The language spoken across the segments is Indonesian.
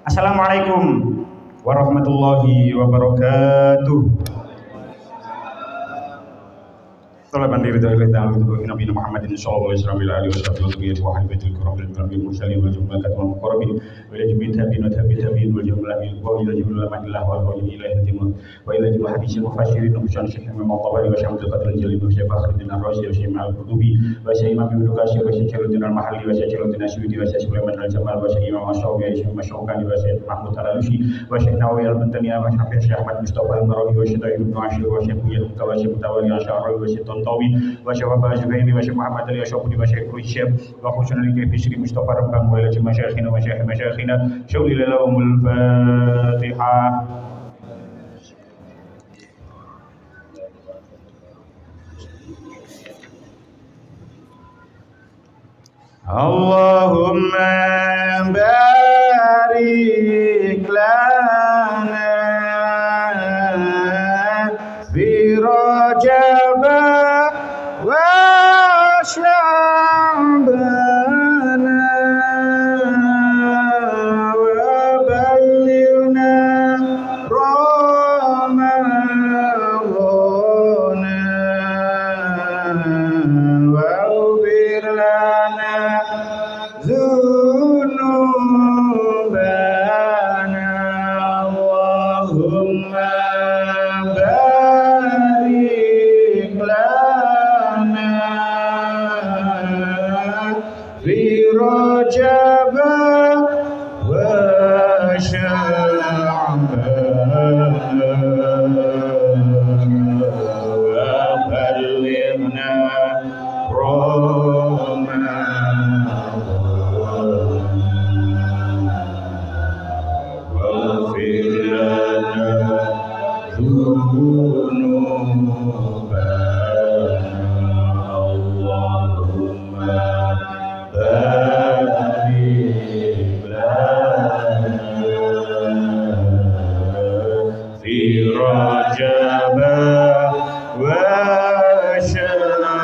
Assalamualaikum warahmatullahi wabarakatuh. طلبا لرضا الله تعالى نبينا محمد صلى الله عليه وسلم وعلى اله وصحبه وذريته واهل بيته الكرام المرسلين والملائكه والمقربين والى جميع التابعين والتابعين والجمله والى جميع الله والقول الى الجميع والى جميع حديث المفسرين وشان شيخ امام الطبري وشيخ القدر الجليل وشيخ فخر الدين الرازي وشيخ القرطبي وشيخ امام ابن كثير وشيخ الدين المحلي وشيخ الدين السيوطي وشيخ سليمان الجمال وشيخ امام الشافعي وشيخ الشوكاني وشيخ محمود الالوسي وشيخ نووي المنتني وشيخ الشيخ احمد مصطفى المروي وشيخ ابن عاشور وشيخ وشيخ متولي الشعراوي وشيخ طنطاوي وشيخ أبا زبيدي وشيخ محمد علي الشوقي وشيخ الشيخ وخصوصا لك بشري مصطفى ربان وإلى مشايخنا ومشايخ مشايخنا شولي لهم الفاتحة. اللهم بارك لنا في رجب وشعبان وبلغنا رمضان واغفر لنا ذنوبنا اللهم بارك لنا في رجب وشعبان وبلغنا واغفر لنا ذنوبنا اللهم بارك لنا في رجب وشعبان وبلغنا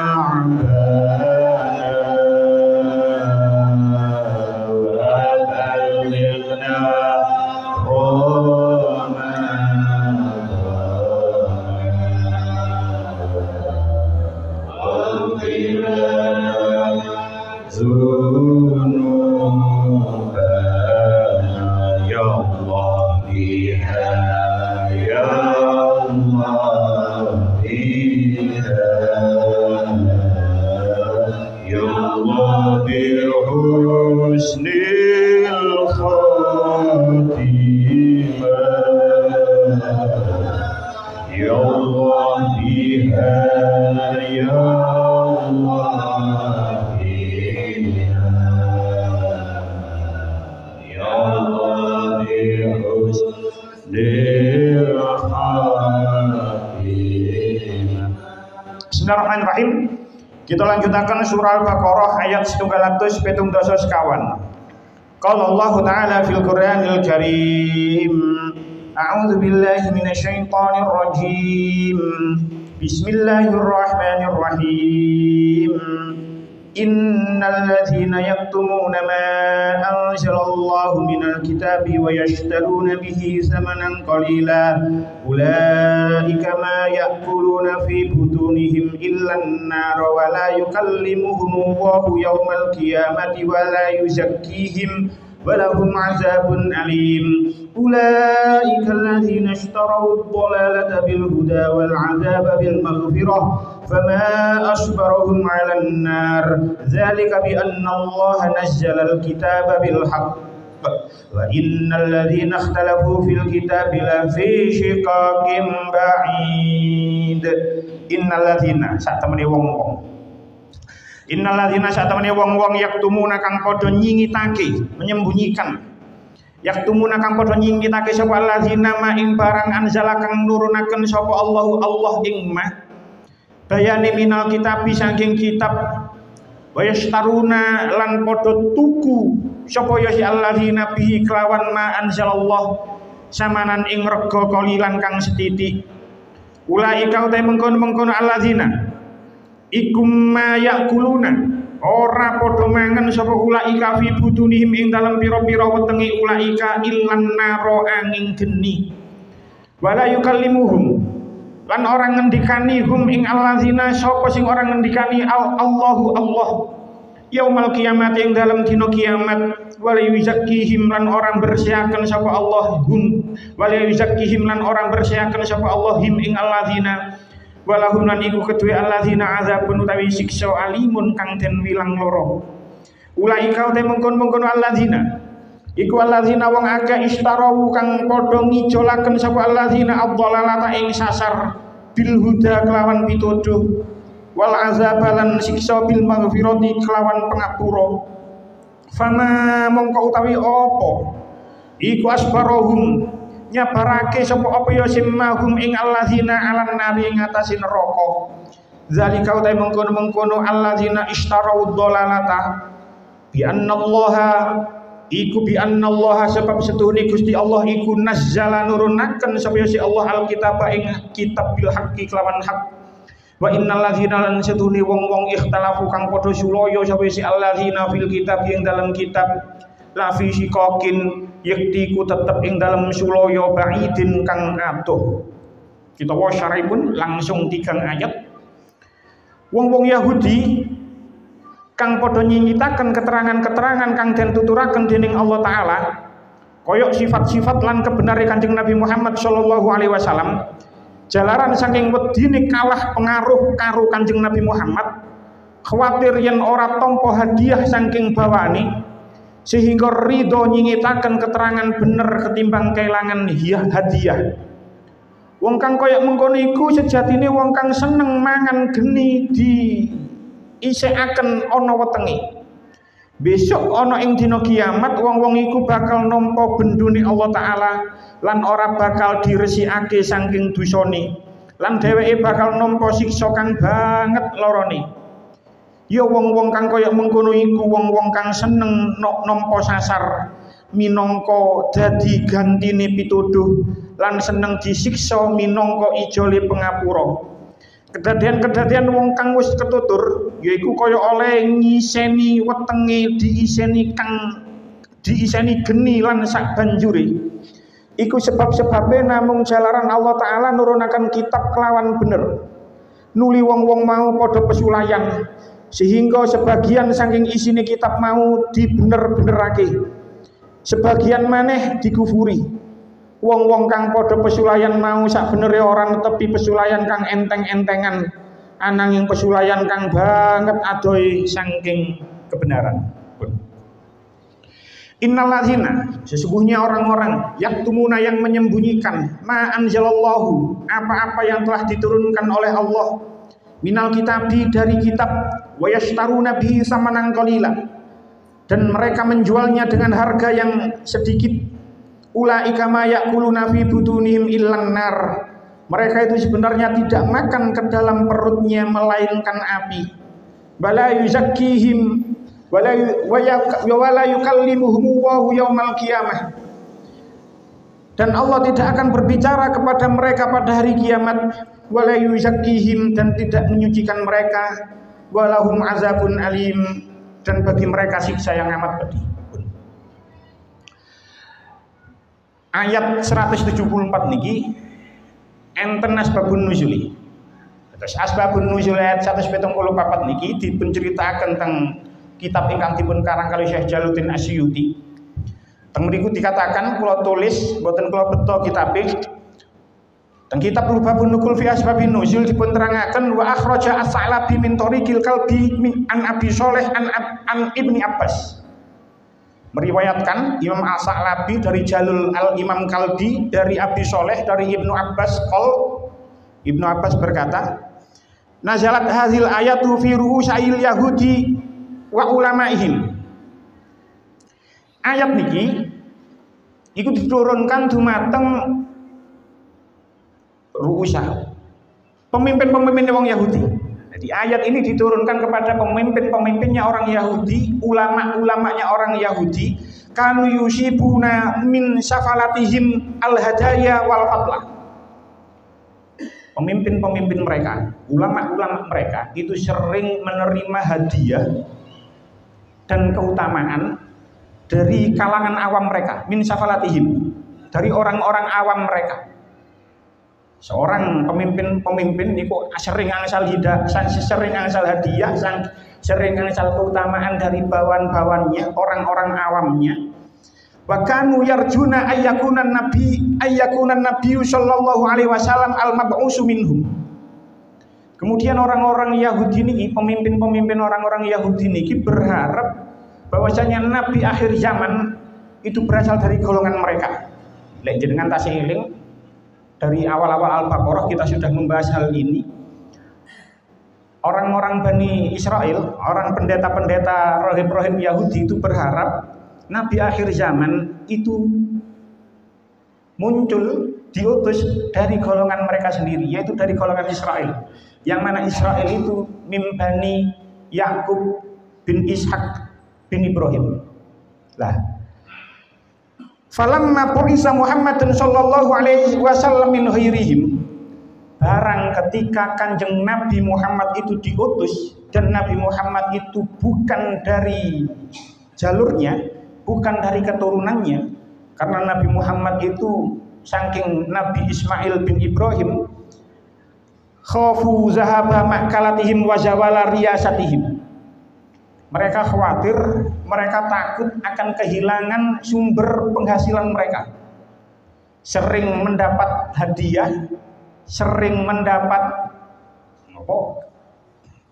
بحسن الخاتمة يا الله بها يا الله بها يا الله بحسن الخاتمة. Bismillahirrahmanirrahim. Kita lanjutakan surah Al-Baqarah ayat 170 sekawan. Qala Allah Ta'ala fil Qur'anil Karim. A'udzu billahi minasyaitonir rajim. Bismillahirrahmanirrahim. Innal ladzina yaktumuna ma anzalallahu minal kitabi wa yashtaruna bihi thamanan qalila ulaika ma ya'kuluna fi butunihim illa an-nar wa la yukallimuhum Allahu yawmal qiyamati wa la yuzakkihim wa lahum 'adzabun alim. Ulaika alladzina ishtaraw ad-dhalalata bil huda wal 'adzaba bil maghfirah fama asbarahum 'alan nar dzalika bi anna Allah nazzala al-kitaba bil haqq wa innal ladzina ikhtalafu fil kitabi la fi shiqaqin ba'id. Innal ladzina satemene wong-wong innal ladzina satemene wong-wong yaktumuna kang padha nyingitake menyembunyikan yaktumuna kang padha nyingitake sapa ladzina ma ing barang anzala kang nurunaken sapa Allah ing ma bayane minal kitab saking kitab wa yashtaruna lan padha tuku sapa ya si alladzina bihi kelawan ma anzalallah samanan ing rega kalilan kang setitik. Ulaika utai mengkono alladzina ikum ma yakuluna ora padha mangan sapa ulaika fi butunihim ing dalem pira-pira wetenge ulaika illan naro angin geni wala yukallimuhum lan orang ngendikani hum ing allazina sapa sing orang ngendikani Allahu Allah yaumal kiamat ing dalam dina kiamat wala yuzakkihim lan orang bersihaken sapa Allah hum wala yuzakkihim lan orang bersihaken sapa Allah him ing allazina walahum lan iku kedue allazina azabun utawi siksa alimun kang den wilang loro ulaika te mengkon-mengkon allazina iku allazina wong akeh istarawu kang padha ngijolaken sapa allazina adzalalata ing sasar bil huda kelawan pituduh wal azabalan siksa bil maghfirati kelawan pangapura fama mongko utawi apa iku asbarahum nyabarake sapa apa ya simmahum ing allazina alan nari ing atase neraka zalika utai mengkono-mengkono allazina istarau dhalalata bi annallaha iku bi annallaha sebab setuhune Gusti Allah iku nazzala nurunaken sapa ya si Allah alkitab ing kitab bil haqqi kelawan hak wa innal ladzina lan setuhune wong-wong ikhtalafu kang padha sulaya sapa si alladzina fil kitab ing dalam kitab la fi shiqaqin yakti ku tetep ing dalam sulaya ba'idin kang atuh kita wasyari pun langsung 3 ayat wong-wong Yahudi kang padha nyingitaken keterangan-keterangan kang den tuturaken dening Allah taala koyok sifat-sifat lan kebenare Kanjeng Nabi Muhammad sallallahu alaihi wasallam jalaran saking wedine kalah pengaruh karo Kanjeng Nabi Muhammad khawatir yen ora tampa hadiah saking bawane sehingga ridho nyingitaken keterangan bener ketimbang kelangan hadiah wong kang koyok mengkono iku sejatine wong kang seneng mangan geni di isekaken ana wetenge besok ana ing dina kiamat wong-wong iku bakal nampa bendune Allah taala lan ora bakal diresikake saking dosane lan dheweke bakal nampa siksa kang banget lorone ya wong-wong kang kaya mengkono iku wong-wong kang seneng nampa sasar minangka dadi gantine pituduh lan seneng disiksa minangka ijole pangapura kedadian-kedadian wong kang wis ketutur yaiku kaya oleh ngiseni wetenge diiseni geni lan sak banjure iku sebab-sebabe namung jalaran Allah taala nurunaken kitab kelawan bener nuli wong-wong mau padha pesulayan sehingga sebagian saking isine kitab mau dibener-benerake sebagian maneh dikufuri wong-wong kang padha pesulayan mau sak benere ora netepi pesulayan kang enteng-entengan ananging pesulayan kang banget adohe saking kebenaran. Innalladzina sesungguhnya orang-orang yaktumuna yang menyembunyikan ma anzalallahu apa-apa yang telah diturunkan oleh Allah minal kitabi dari kitab wa yashtaruna bihi samanan qalila dan mereka menjualnya dengan harga yang sedikit ulaika ma yaquluna fi butunihim illan nar mereka itu sebenarnya tidak makan ke dalam perutnya melainkan api bala yuzakkihim wala yukallimuhum wa yaumal qiyamah dan Allah tidak akan berbicara kepada mereka pada hari kiamat wala yuzakkihim dan tidak menyucikan mereka walahum azabun alim dan bagi mereka siksa yang amat pedih. Ayat 174 niki enten asbabun nuzuli. Terus asbabun nuzul ayat 174 niki dipunceritaken tentang kitab ingkang dipun karang kali Syekh Jaluddin Asyuti. Teng mriku dikatakan kula tulis mboten kula beto kitabe. Teng kitab Lubabun Nukul fi Asbabin Nuzul dipun terangaken wa akhraja as-Sa'labi min tariqil Kalbi min an Abi Shalih an Ibni Abbas. Meriwayatkan Imam As-Sa'labi dari Jalul Al-Imam Kalbi dari Abi Shalih dari Ibnu Abbas Ibnu Abbas berkata nazalat hadhil ayatu fi ru'usail yahudi wa ulamaihim. Ayat niki iku diturunkan dumateng ru'usah pemimpin-pemimpin wong Yahudi. Jadi ayat ini diturunkan kepada pemimpin-pemimpinnya orang Yahudi, ulama-ulamanya orang Yahudi, kanu yusibuna min safalatihim al-hadaya wal fadlah. Pemimpin-pemimpin mereka, ulama-ulama mereka itu sering menerima hadiah dan keutamaan dari kalangan awam mereka, min safalatihim, dari orang-orang awam mereka. Seorang pemimpin niku sering angsal hadiah, sering angsal keutamaan dari bawahan-bawahannya, orang-orang awamnya. Wa kanu yarjuna ayyakunan nabi sallallahu alaihi wasallam al-mab'usu minhum. Kemudian orang-orang Yahudi ini, pemimpin-pemimpin orang-orang Yahudi ini berharap bahwasanya nabi akhir zaman itu berasal dari golongan mereka. Lek jenengan tasih eling, dari awal-awal Al-Baqarah kita sudah membahas hal ini. Orang-orang Bani Israel, orang pendeta-pendeta rohib-rohib Yahudi itu berharap nabi akhir zaman itu muncul, diutus dari golongan mereka sendiri, yaitu dari golongan Israel. Yang mana Israel itu min Bani Yakub bin Ishak bin Ibrahim. Lah, falamma bu'isa Muhammadun sallallahu alaihi wasallam min ghairihim, barang ketika Kanjeng Nabi Muhammad itu diutus dan Nabi Muhammad itu bukan dari jalurnya, bukan dari keturunannya, karena Nabi Muhammad itu saking Nabi Ismail bin Ibrahim, khafu zahaba makalatihim wa zawala riyasatihim. Mereka khawatir, mereka takut akan kehilangan sumber penghasilan mereka. Sering mendapat hadiah, sering mendapat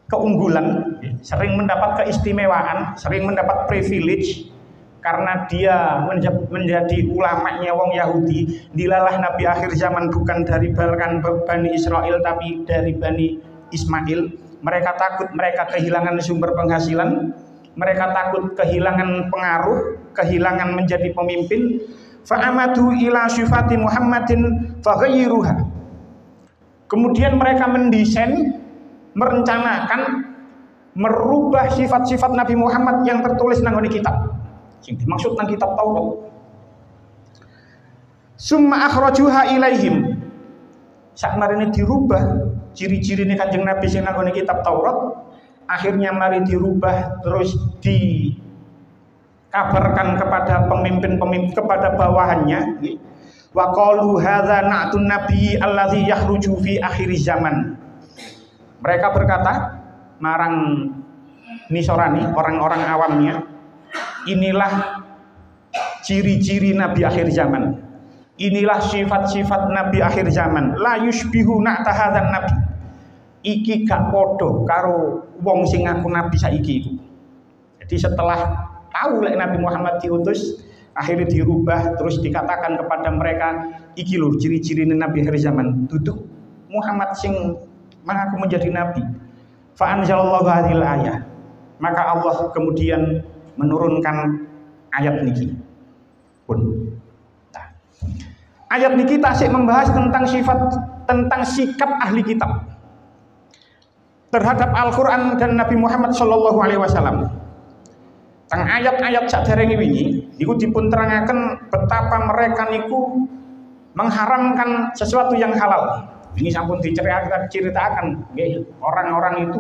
keunggulan, sering mendapat keistimewaan, sering mendapat privilege karena dia menjadi ulamanya wong Yahudi. Dilalah nabi akhir zaman bukan dari Bani Israel tapi dari Bani Ismail. Mereka takut mereka kehilangan sumber penghasilan, mereka takut kehilangan pengaruh, kehilangan menjadi pemimpin. Fa'amadu ila sifati Muhammadin faghayyiruha. Kemudian mereka mendesain, merencanakan merubah sifat-sifat Nabi Muhammad yang tertulis nang kitab. Sing dimaksud nang kitab Taurat. Summa akhrajuha ilaihim. Sak marine dirubah ciri-ciri ini Kanjeng Nabi sing nang kitab Taurat, akhirnya mari dirubah terus dikabarkan kepada pemimpin-pemimpin, kepada bawahannya. Wa qalu hadza na'tun nabi allazi yakhruju fi akhir zaman. Mereka berkata marang nisorani orang-orang awamnya, inilah ciri-ciri nabi akhir zaman, inilah sifat-sifat nabi akhir zaman. La yushbihu na'ta hadzan nabi, iki gak podo karo wong sing ngaku nabi saiki itu. Jadi setelah tahu lek Nabi Muhammad diutus, akhirnya dirubah terus dikatakan kepada mereka, iki lho ciri-ciri nabi akhir zaman, duduk Muhammad sing mengaku menjadi nabi. Fa anzalallahu hadhil ayah, maka Allah kemudian menurunkan ayat niki pun. Nah, ayat niki tasik membahas tentang sikap ahli kitab terhadap Al-Quran dan Nabi Muhammad Shallallahu Alaihi Wasallam. Tang ayat-ayat saderenge wingi niku dipun terangaken betapa mereka niku mengharamkan sesuatu yang halal. Ini sampun diceritakan, orang-orang itu,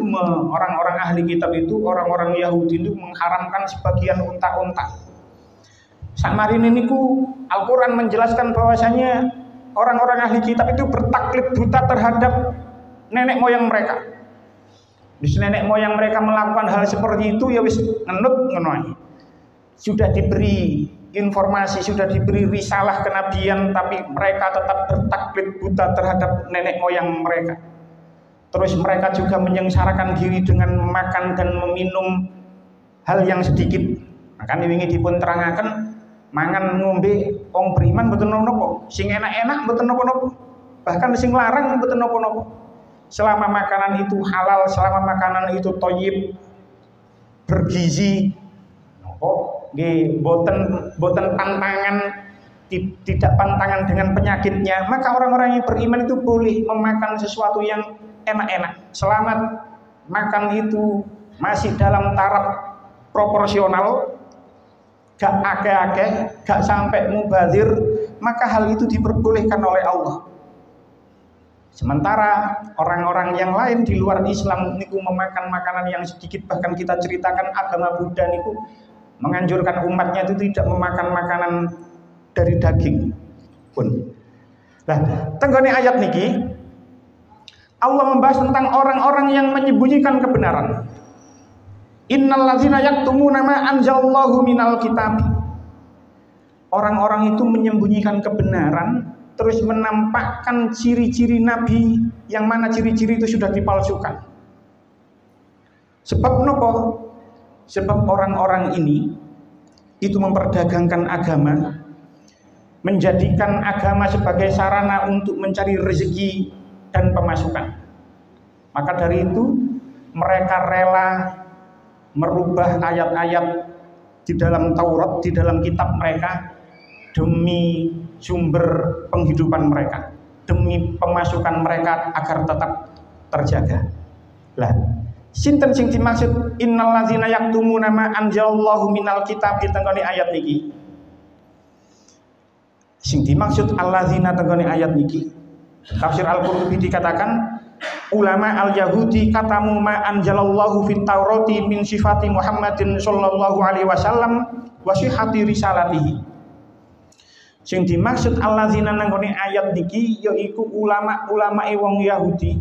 orang-orang ahli kitab itu, orang-orang Yahudi itu mengharamkan sebagian unta-unta. Samarin ini Al-Quran menjelaskan bahwasanya orang-orang ahli kitab itu bertaklid buta terhadap nenek moyang mereka. Bis nenek moyang mereka melakukan hal seperti itu, ya wis ngenut ngono. Sudah diberi informasi, sudah diberi risalah kenabian, tapi mereka tetap bertaklid buta terhadap nenek moyang mereka. Terus mereka juga menyengsarakan diri dengan makan dan meminum hal yang sedikit. Makanya ini dipun terangaken, mangan ngombe wong beriman mboten napa-napa, sing enak-enak mboten napa-napa, bahkan sing larang mboten napa-napa. Selama makanan itu halal, selama makanan itu thayyib, bergizi, boten pantangan, tidak pantangan dengan penyakitnya, maka orang-orang yang beriman itu boleh memakan sesuatu yang enak-enak, selamat makan itu masih dalam taraf proporsional, gak akeh-akeh, gak sampai mubazir, maka hal itu diperbolehkan oleh Allah. Sementara orang-orang yang lain di luar Islam niku memakan makanan yang sedikit, bahkan kita ceritakan agama Buddha niku menganjurkan umatnya itu tidak memakan makanan dari daging pun. Nah, tenggone ayat niki Allah membahas tentang orang-orang yang menyembunyikan kebenaran. Innal ladzina yaktumuna ma anzalallahu minal kitabi. Orang-orang itu menyembunyikan kebenaran, terus menampakkan ciri-ciri Nabi, yang mana ciri-ciri itu sudah dipalsukan. Sebab nopo? Sebab orang-orang ini itu memperdagangkan agama, menjadikan agama sebagai sarana untuk mencari rezeki dan pemasukan. Maka dari itu mereka rela merubah ayat-ayat di dalam Taurat, di dalam kitab mereka, demi sumber penghidupan mereka, demi pemasukan mereka agar tetap terjaga. Lah, sinten sing dimaksud innal ladzina yaktumuna ma anzalallahu minal kitab tenggone ayat niki? Sing dimaksud alladzina tenggone ayat niki, tafsir Al-Qurtubi dikatakan ulama al-Yahudi katamu ma anzalallahu fit Taurati min sifati Muhammadin sallallahu alaihi wasallam wa sihhati risalatihi. Sing dimaksud alladzina nanggone ayat niki yaiku ulama-ulama wong Yahudi,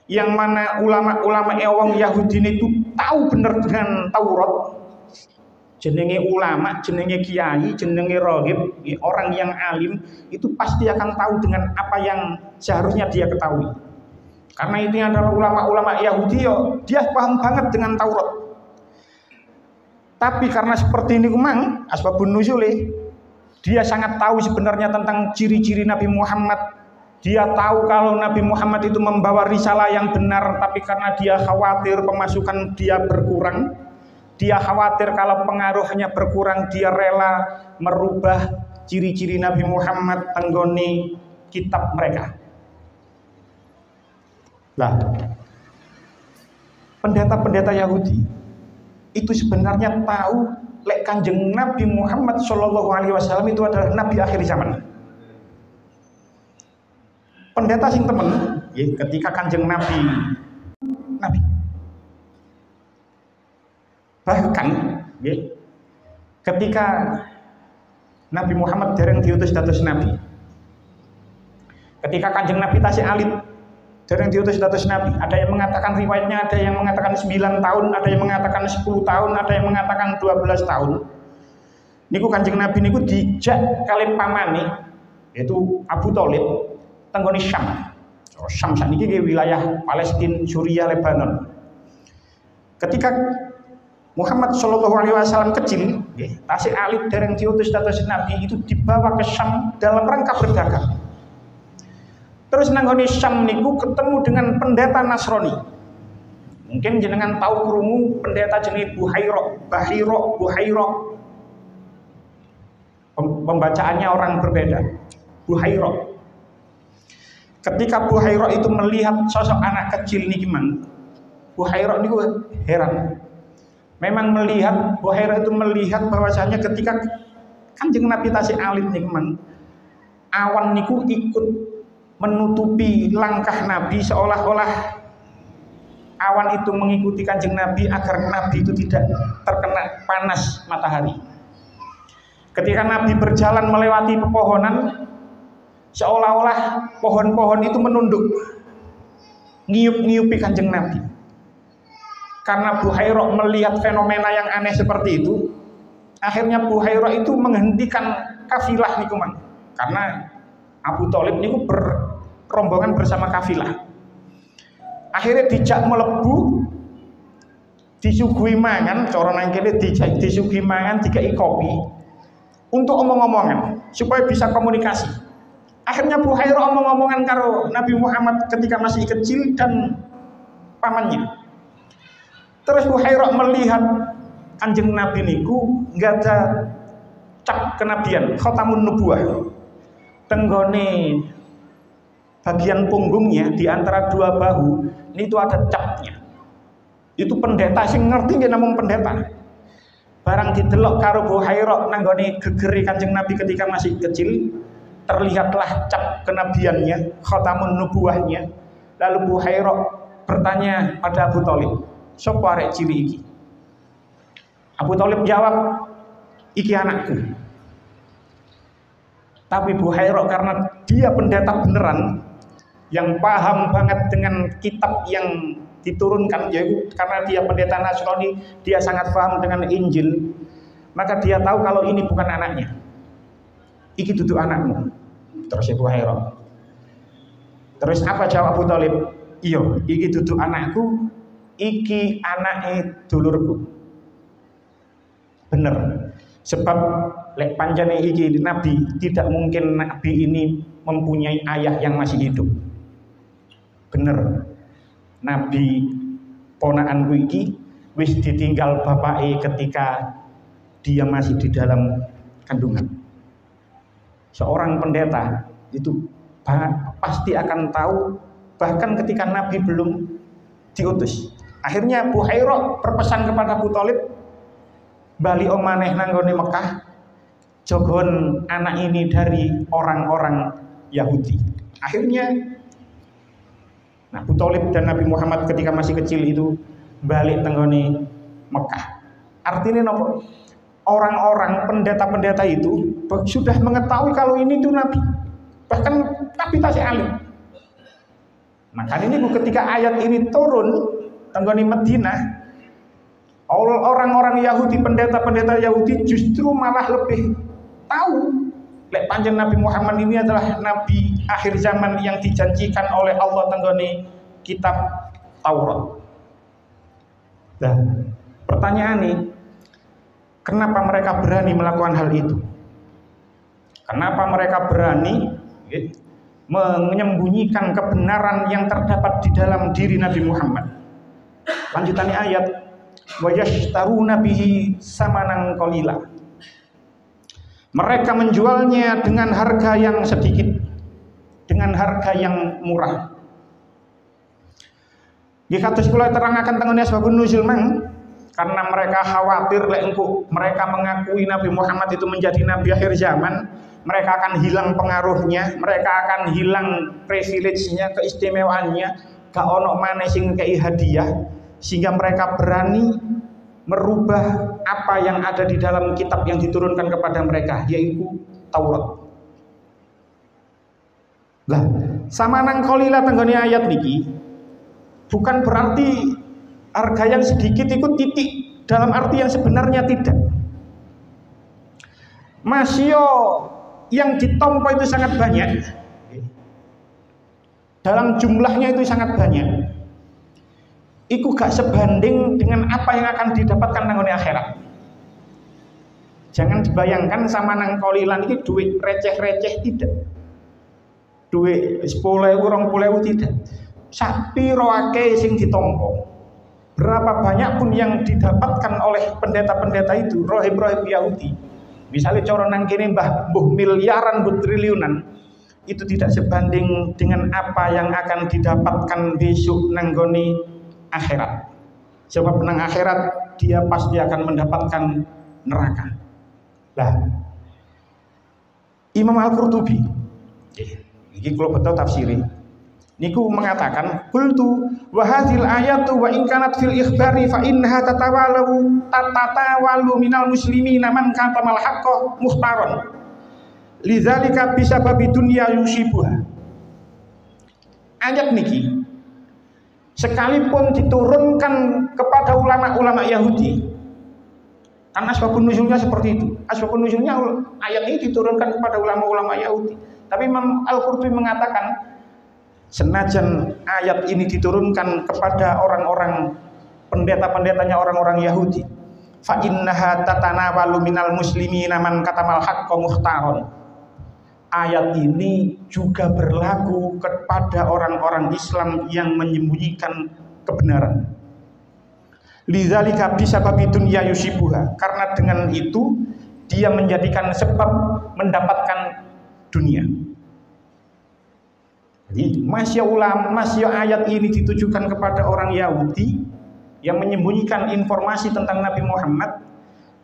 yang mana ulama-ulama wong Yahudi itu tahu bener dengan Taurat. Jenenge ulama, jenenge kiai, jenenge rohib, orang yang alim itu pasti akan tahu dengan apa yang seharusnya dia ketahui. Karena ini adalah ulama-ulama Yahudi, dia paham banget dengan Taurat. Tapi karena seperti ini memang asbabun nuzule, dia sangat tahu sebenarnya tentang ciri-ciri Nabi Muhammad. Dia tahu kalau Nabi Muhammad itu membawa risalah yang benar, tapi karena dia khawatir pemasukan dia berkurang, dia khawatir kalau pengaruhnya berkurang, dia rela merubah ciri-ciri Nabi Muhammad tenggoni kitab mereka. Lah, pendeta-pendeta Yahudi itu sebenarnya tahu lek Kanjeng Nabi Muhammad sallallahu alaihi wasallam itu adalah nabi akhir zaman. Pendeta sing temen, ya, ketika Kanjeng Nabi bahkan, ya, ketika Nabi Muhammad dereng diutus dados nabi, ketika Kanjeng Nabi tasih alit dereng diutus dados nabi, ada yang mengatakan riwayatnya, ada yang mengatakan 9 tahun, ada yang mengatakan 10 tahun, ada yang mengatakan 12 tahun. Niku Kanjeng Nabi niku dijak kali pamane, yaitu Abu Thalib tenggone Syam. Syam sakniki wilayah Palestina, Suriah, Lebanon. Ketika Muhammad sallallahu alaihi wasallam kecil, tasih alit dereng diutus dados nabi, itu dibawa ke Syam dalam rangka berdagang. Terus nanggone Syam niku ketemu dengan pendeta Nasrani. Mungkin jenengan tahu krungu pendeta jenenge Buhairo. Pembacaannya orang berbeda. Buhairo. Ketika Buhairo itu melihat sosok anak kecil niki man, Buhairo niku heran. Memang Buhairo itu melihat bahwasanya ketika Kanjeng Nabi tasih alit niku man, awan niku ikut menutupi langkah Nabi, seolah-olah awan itu mengikuti Kanjeng Nabi agar Nabi itu tidak terkena panas matahari. Ketika Nabi berjalan melewati pepohonan, seolah-olah pohon-pohon itu menunduk, ngiup-ngiupi Kanjeng Nabi. Karena Buhairo melihat fenomena yang aneh seperti itu, akhirnya Buhairo itu menghentikan kafilah niku man. Karena Abu Thalib niku rombongan bersama kafilah. Akhirnya dijak melebu, disuguhi mangan, cara nang kene disuguhi mangan, dikai kopi untuk omong-omongan supaya bisa komunikasi. Akhirnya Buhairo omong-omongan karo Nabi Muhammad ketika masih kecil dan pamannya. Terus Buhairo melihat Kanjeng Nabi niku enggak ada cap kenabian, khatamun nubuwah. Tenggone bagian punggungnya di antara dua bahu ini itu ada capnya. Itu pendeta sing ngerti nggih namung pendeta. Barang didelok karo Buhairo nanggone gegeri Kanjeng Nabi ketika masih kecil, terlihatlah cap kenabiannya, khatamun nubuahnya. Lalu Buhairah bertanya pada Abu Thalib, "Sopo arek cilik iki?" Abu Thalib jawab, "Iki anakku." Tapi Buhairah karena dia pendeta beneran yang paham banget dengan kitab yang diturunkan, yaitu karena dia pendeta Nasrani, dia sangat paham dengan Injil, maka dia tahu kalau ini bukan anaknya. "Iki duduk anakmu." Terus Ibu Buhairah. Terus apa jawab Abu Thalib? "Iyo, iki duduk anakku, iki anake dulurku." Bener. Sebab lek panjane iki nabi, tidak mungkin nabi ini mempunyai ayah yang masih hidup. Bener. Nabi ponakanku iki wis ditinggal bapake ketika dia masih di dalam kandungan. Seorang pendeta itu pasti akan tahu bahkan ketika nabi belum diutus. Akhirnya Buhairah berpesan kepada Abu Thalib, "Bali omaneh nanggone Mekah, jogon anak ini dari orang-orang Yahudi." Akhirnya Abu Thalib dan Nabi Muhammad ketika masih kecil itu balik tenggone Mekah. Artinya nopo? Orang-orang pendeta-pendeta itu sudah mengetahui kalau ini itu nabi. Bahkan nabi tasih alim. Maka ini ketika ayat ini turun tenggone Madinah, orang-orang Yahudi, pendeta-pendeta Yahudi justru malah lebih tahu lek panjang Nabi Muhammad ini adalah nabi akhir zaman yang dijanjikan oleh Allah tenggone kitab Taurat. Nah, pertanyaan nih, kenapa mereka berani melakukan hal itu? Kenapa mereka berani menyembunyikan kebenaran yang terdapat di dalam diri Nabi Muhammad? Lanjutannya ayat, "Wa yashtaruna bihi samanan qalila." Mereka menjualnya dengan harga yang sedikit, dengan harga yang murah. Dikatus kula terangaken tengene sebabun nuzul mang, karena mereka khawatir lek engko mereka mengakui Nabi Muhammad itu menjadi nabi akhir zaman, mereka akan hilang pengaruhnya, mereka akan hilang privilege-nya, keistimewaannya, gak ono maneh sing kei hadiah, sehingga mereka berani merubah apa yang ada di dalam kitab yang diturunkan kepada mereka, yaitu Taurat. Lah, samanang qalila tenggone ayat niki bukan berarti harga yang sedikit itu titik dalam arti yang sebenarnya, tidak. Masio yang ditompo itu sangat banyak. Dalam jumlahnya itu sangat banyak. Iku gak sebanding dengan apa yang akan didapatkan nang akhirat. Jangan dibayangkan sama nang kolilan ini duit receh-receh, tidak. Duit 10.000, 20.000 tidak. Sapi roake sing ditompo. Berapa banyak pun yang didapatkan oleh pendeta-pendeta itu, rohib-rohib Yahudi. Misalnya cara nang kene mbuh miliaran, mbuh triliunan, itu tidak sebanding dengan apa yang akan didapatkan besok nang goni akhirat. Sebab nang akhirat dia pasti akan mendapatkan neraka. Lah, Imam Al-Qurtubi, ini kalau betul tafsiri, niku mengatakan, "Qultu wa hadhil ayatu wa in kanat fil ikhbari fa innaha tatawalu minal muslimina man katamal haqqo muhtaron. Lidzalika bisababi dunya yusibuha." Ayat niki sekalipun diturunkan kepada ulama-ulama Yahudi, karena asbabun nuzulnya seperti itu. Asbabun nuzulnya ayat ini diturunkan kepada ulama-ulama Yahudi. Tapi Imam Al-Qurtubi mengatakan, senajan ayat ini diturunkan kepada orang-orang pendeta-pendetanya orang-orang Yahudi, fa innaha tatanawalu minal muslimina man katamal haqqo muhtaron. Ayat ini juga berlaku kepada orang-orang Islam yang menyembunyikan kebenaran. Lidzalika bisababi dunya yusibuha, karena dengan itu dia menjadikan sebab mendapatkan dunia. Jadi masya ayat ini ditujukan kepada orang Yahudi yang menyembunyikan informasi tentang Nabi Muhammad,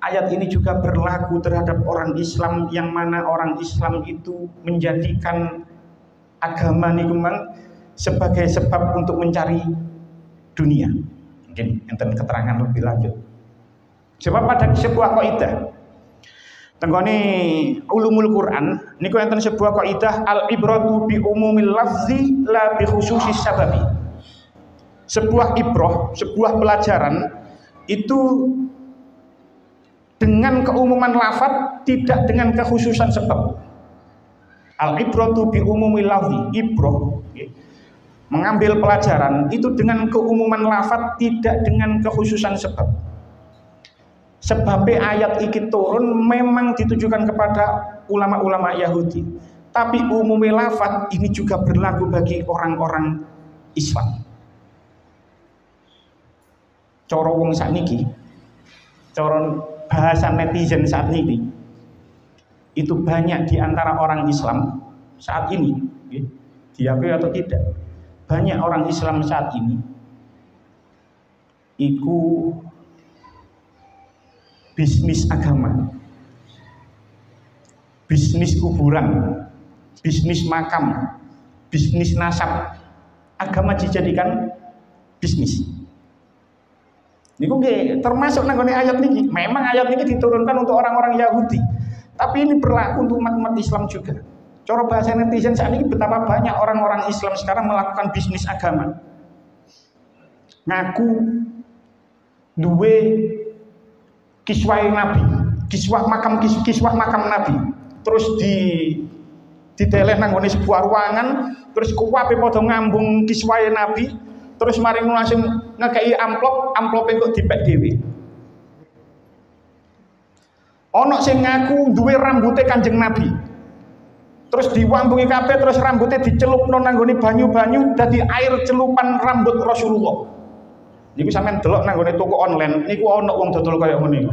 ayat ini juga berlaku terhadap orang Islam, yang mana orang Islam itu menjadikan agama niku mang sebagai sebab untuk mencari dunia. Mungkin enten keterangan lebih lanjut. Sebab pada sebuah kaidah tenggone ulumul Quran niku enten sebuah kaidah al ibratu bi umumil lafzi la bi khususis sababi. Sebuah ibrah, sebuah pelajaran itu dengan keumuman lafaz, tidak dengan kekhususan sebab. Al ibratu bi umumil lafzi, ibrah mengambil pelajaran itu dengan keumuman lafaz, tidak dengan kekhususan sebab. Sebabnya ayat iki turun memang ditujukan kepada ulama-ulama Yahudi, tapi umumnya lafaz ini juga berlaku bagi orang-orang Islam. Cara wong sakniki, cara bahasa netizen saat ini, itu banyak di antara orang Islam saat ini, diakui atau tidak, banyak orang Islam saat ini iku bisnis agama, bisnis kuburan, bisnis makam, bisnis nasab, agama dijadikan bisnis. Niku nggih termasuk nang ayat niki. Memang ayat niki diturunkan untuk orang-orang Yahudi, tapi ini berlaku untuk umat Islam juga. Cara bahasa netizen saat ini, betapa banyak orang-orang Islam sekarang melakukan bisnis agama. Ngaku duwe kiswah Nabi, kiswah makam Nabi, terus diteleh nang ngene sebuah ruangan, terus kuwape padha ngambung kiswah Nabi. Terus mari langsung ngekei amplope kok dipek dhewe. Ana sing ngaku duwe rambute Kanjeng Nabi. Terus diwambungi kabeh, terus rambutnya dicelupno nang nggone banyu-banyu dadi air celupan rambut Rasulullah. Niku sampean delok nang nggone toko online, niku ana wong dodol kaya ngene.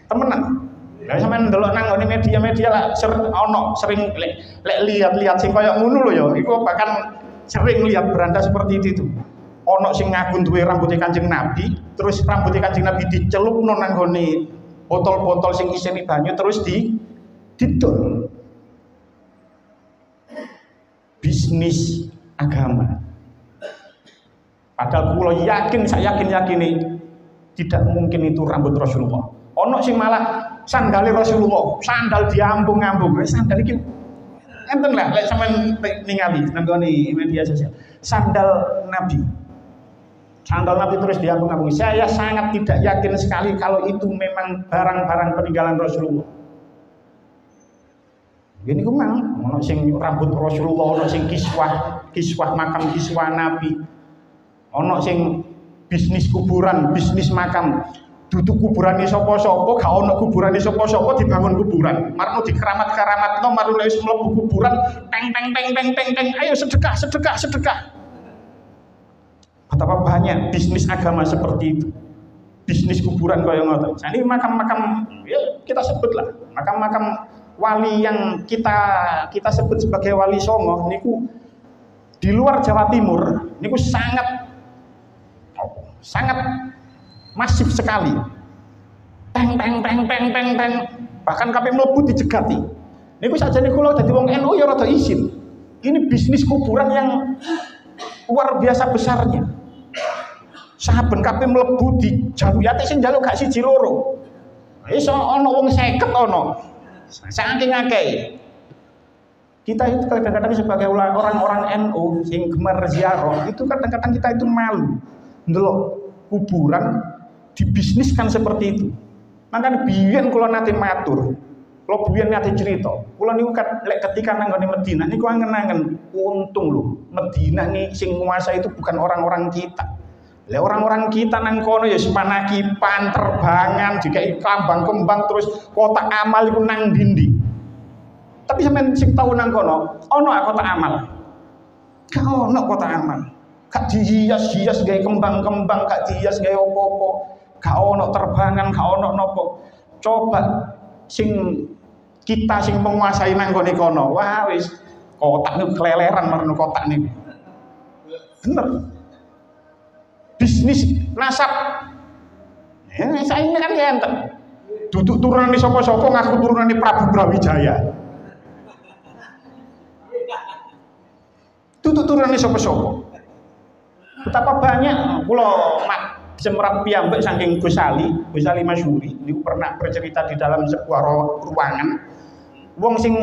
Temenan. Lah sampean delok nang nggone media-media lah sering lek lihat-lihat sing kaya ngono lho ya, iku bahkan sering lihat beranda seperti itu. Ono sing ngaku duwe rambutnya Kanjeng Nabi, terus rambutnya Kanjeng Nabi dicelupno nang gone botol-botol sing isine banyu, terus didol. Bisnis agama. Padahal kula yakin, saya yakin tidak mungkin itu rambut Rasulullah. Ono sing malah sandale Rasulullah, sandal diambung-ambung. Sandal iki enten lah, lek sampean ningali nang media sosial. Sandal Nabi terus diambung-ambung. Saya sangat tidak yakin sekali kalau itu memang barang-barang peninggalan Rasulullah. Gini kumang, ono sing rambut Rasulullah, ono sing kiswah makam, kiswah Nabi, ono sing bisnis kuburan, bisnis makam. Duduk kuburane sapa-sapa, gak ono kuburane sapa-sapa dibangun kuburan. Marno dikeramat-keramatno, marno wis mlebu kuburan, teng, ayo sedekah. Betapa banyak bisnis agama seperti itu. Bisnis kuburan kaya ngoten. Jadi makam-makam ya kita sebutlah, makam-makam wali yang kita sebut sebagai wali songo niku di luar Jawa Timur niku sangat masif sekali. Teng. Bahkan kabeh mlebu dijegati. Niku sajane kula dadi wong NU ya rada izin. Ini bisnis kuburan yang luar biasa besarnya. Saben kabeh mlebu dijaluyati sing njaluk gak siji loro. Iso ana wong 50 ana. Saking akeh. Kita itu kadang-kadang sebagai orang-orang NU sing gemar ziarah, itu kadang-kadang kita itu malu ndelok kuburan dibisniskan seperti itu. Makanya biyen kula nate matur, kula biyen nate cerita, kula niku ketika nang ngene Madinah niku angen-angen, untung lho, Madinah nih sing nguasa itu bukan orang-orang kita. Lah orang-orang kita nang kono ya panakipan, terbangan, dikai kambang-kembang terus kotak amal iku nang dindi. Tapi sampeyan sing tau nang kono, ana kotak amal. Gak ono kotak amal. Gak dihias-hias gawe kembang-kembang, gak dihias gawe opo-opo. Gak ono terbangan, gak ono nopo. Coba sing kita sing menguasai nang gone kono, wah wis kotak niku keleleran marno kotak niku. Bener. Bisnis nasab. Saya ini kan ya enten. duduk turunan di sapa-sapa ngaku turunan di Prabu Brawijaya. Duduk turunan di sapa-sapa. Betapa banyak kula semerap piyambak saking Gus Ali Masyhuri niku pernah bercerita di dalam sebuah ruangan wong sing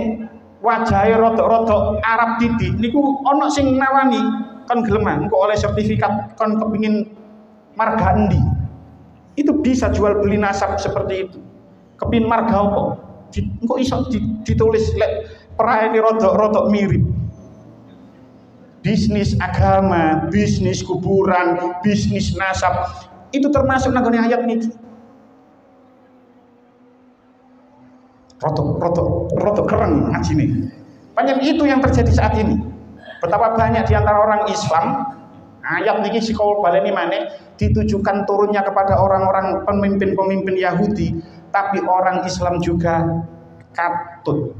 wajahe rodok-rodok Arab titik niku ana sing nawani kon gelem engko oleh sertifikat kon kepingin marga endi. Itu bisa jual beli nasab seperti itu. Kepin marga apa? Engko iso ditulis lek praene rodok-rodok mirip. Bisnis agama, bisnis kuburan, bisnis nasab itu termasuk nanggone ayat niki. Rotok keren ngajine. Panjang itu yang terjadi saat ini. Betapa banyak di antara orang Islam ayat niki sikol baleni maneh ditujukan turunnya kepada orang-orang pemimpin-pemimpin Yahudi, tapi orang Islam juga katut.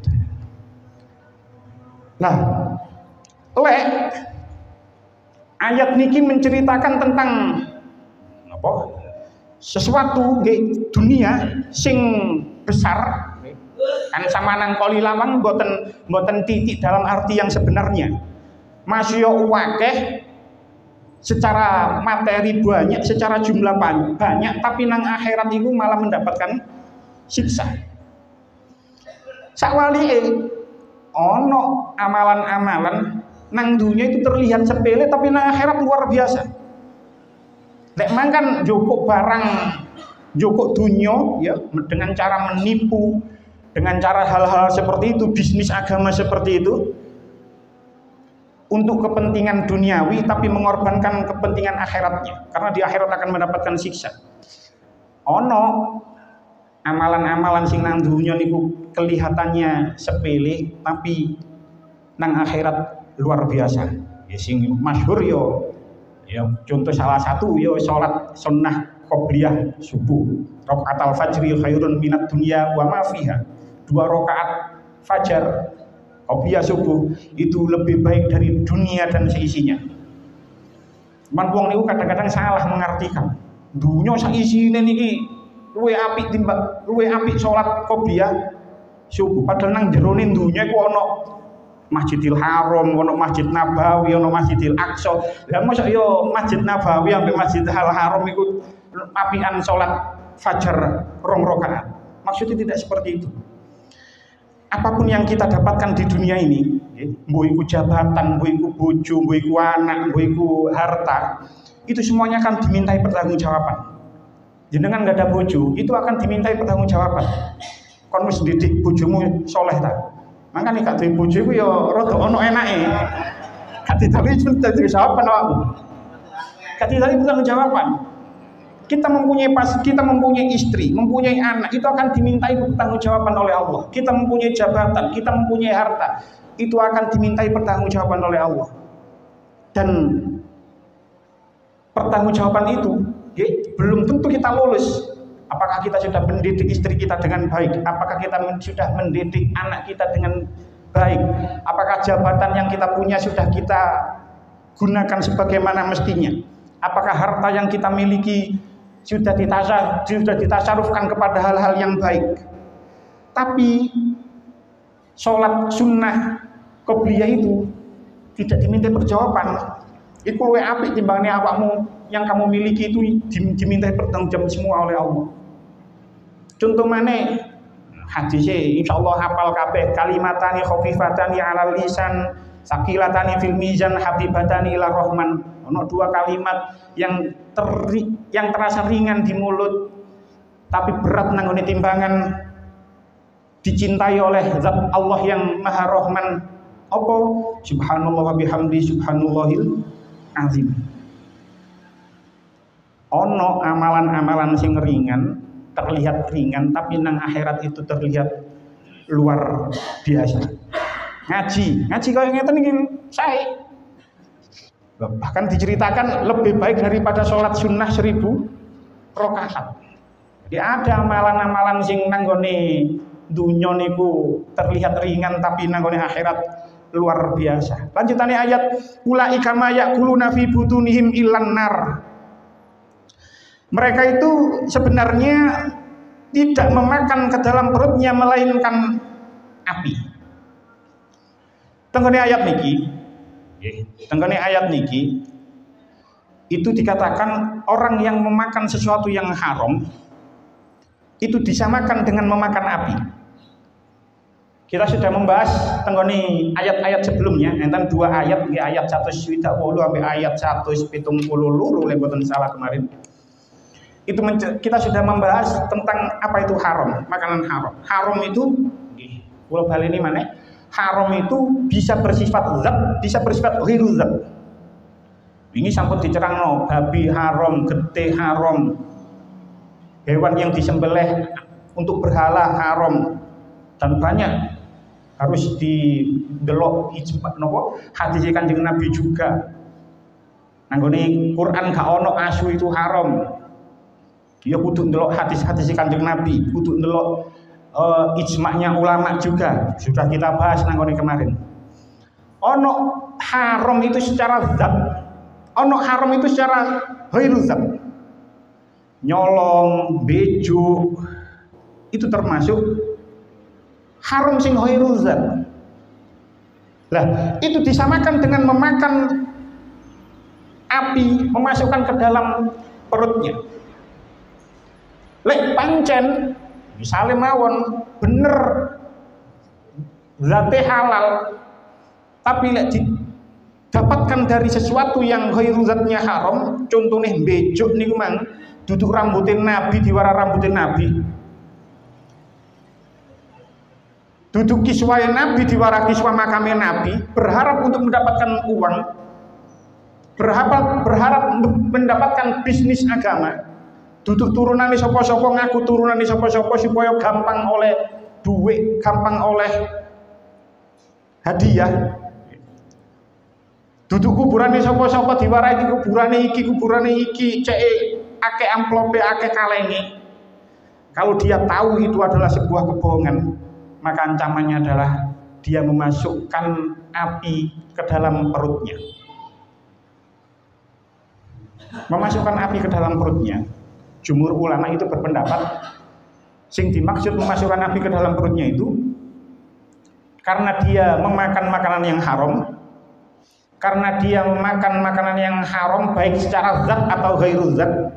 Nah, ayat niki menceritakan tentang apa? Sesuatu di dunia sing besar kan sama nang koli lawang mboten titik dalam arti yang sebenarnya. Masya wakeh secara materi banyak, secara jumlah banyak, tapi nang akhirat itu malah mendapatkan siksa. Sakwali ono amalan-amalan nang dunia itu terlihat sepele tapi nang akhirat luar biasa. Lek mangkan joko barang, joko dunia ya dengan cara menipu, dengan cara hal-hal seperti itu, bisnis agama seperti itu untuk kepentingan duniawi tapi mengorbankan kepentingan akhiratnya karena di akhirat akan mendapatkan siksa. Ono amalan-amalan sing nang dunia niku kelihatannya sepele tapi nang akhirat luar biasa. Ya sing masyhur yo ya contoh salah satu yo salat sunnah qobliyah subuh. Raqaatul fajri khairun minad dunya wa ma fiha. 2 rakaat fajar qobliyah subuh itu lebih baik dari dunia dan seisinya. Man wong niku kadang-kadang salah mengartikan. Dunya sak isine niki luwih apik timbang luwih apik salat qobliyah subuh padahal nang jerone dunya iku ana Masjidil Haram, ono Masjid Nabawi, ono Masjidil Aqsa. Lah mosok yo Masjid Nabawi sampai Masjidil Haram iku apian salat fajar 2 rakaat. Maksudnya tidak seperti itu. Apapun yang kita dapatkan di dunia ini, mbok iku jabatan, mbok iku bojo, mbok iku anak, mbok iku harta, itu semuanya akan dimintai pertanggungjawaban. Jenengan enggak ada bojo, itu akan dimintai pertanggungjawaban. Kon wis didik bojomu soleh ta? Makanya gak duwe bojo iku ya rada ono enake. Gak ditawi dadi jawaban awakmu. Gak ditawi pertanggungjawaban. Kita mempunyai istri, mempunyai anak, itu akan dimintai pertanggungjawaban oleh Allah. Kita mempunyai jabatan, kita mempunyai harta, itu akan dimintai pertanggungjawaban oleh Allah. Dan pertanggungjawaban itu belum tentu kita lulus. Apakah kita sudah mendidik istri kita dengan baik? Apakah kita sudah mendidik anak kita dengan baik? Apakah jabatan yang kita punya sudah kita gunakan sebagaimana mestinya? Apakah harta yang kita miliki sudah ditasarufkan kepada hal-hal yang baik? Tapi sholat sunnah qobliyah itu tidak diminta perjawaban. Itu luwih apik timbangane awakmu yang kamu miliki itu diminta pertanggungjawaban semua oleh Allah. Contoh mana hadisnya insyaallah hafal kabeh kalimatani khafifatani 'alal lisan saqilatani fil mizan habibatani ila rahman. Ono 2 kalimat yang terasa ringan di mulut tapi berat nang ngene timbangan, dicintai oleh zat Allah yang Maha Rahman. Apa? Subhanallah wa bihamdi subhanallahil azim. Ono amalan-amalan sing ringan, terlihat ringan tapi nang akhirat itu terlihat luar biasa. Ngaji kaya ngeten iki sae. Bahkan diceritakan lebih baik daripada sholat sunnah 1000 rakaat. Ya ada amalan-amalan sing nanggone dunya niku terlihat ringan tapi nanggone akhirat luar biasa. Lanjutannya ayat ulaika ma yaquluna fi butunihim illan nar. Mereka itu sebenarnya tidak memakan ke dalam perutnya melainkan api. Tenggone ayat niki itu dikatakan orang yang memakan sesuatu yang haram itu disamakan dengan memakan api. Kita sudah membahas tenggone ayat-ayat sebelumnya, enten 2 ayat, ayat 128 sampai ayat 172 lek boten salah kemarin. Itu kita sudah membahas tentang apa itu haram, makanan haram. Haram itu kula baleni maneh, haram itu bisa bersifat zat, bisa bersifat ghairu zat. Ini sampun dicerangno, babi haram, gete haram, hewan yang disembelih untuk berhala haram, dan banyak harus didelok ijma napa hadis Kanjeng Nabi juga. Nanggone Quran gak ono asu itu haram. Ya kudu ndelok hadis-hadis Kanjeng Nabi, kudu ndelok ijma'nya ulama juga. Sudah kita bahas nanggone kemarin. Ono haram itu secara zat, ono haram itu secara ghairu zat. Nyolong, bejo itu termasuk haram sing ghairu zat. Lah, itu disamakan dengan memakan api, memasukkan ke dalam perutnya. Lek pancen misalnya mawon bener zate halal, tapi lek didapatkan dari sesuatu yang ghairu zatnya haram, contohnya bejuk niku mang duduk rambutin Nabi diwara rambutin Nabi. Duduk kiswah Nabi diwara kiswah makame Nabi, berharap untuk mendapatkan uang, berharap mendapatkan bisnis agama. Duduk turunane sapa-sapa ngaku turunane sapa-sapa supaya gampang oleh duit, gampang oleh hadiah. Duduk kuburane sapa-sapa diwarai kuburane iki ceke akeh amplope akeh kalenge. Kalau dia tahu itu adalah sebuah kebohongan, maka ancamannya adalah dia memasukkan api ke dalam perutnya. Memasukkan api ke dalam perutnya. Jumhur ulama itu berpendapat sing dimaksud memasukkan api ke dalam perutnya itu karena dia memakan makanan yang haram, karena dia memakan makanan yang haram baik secara zat atau ghairu zat,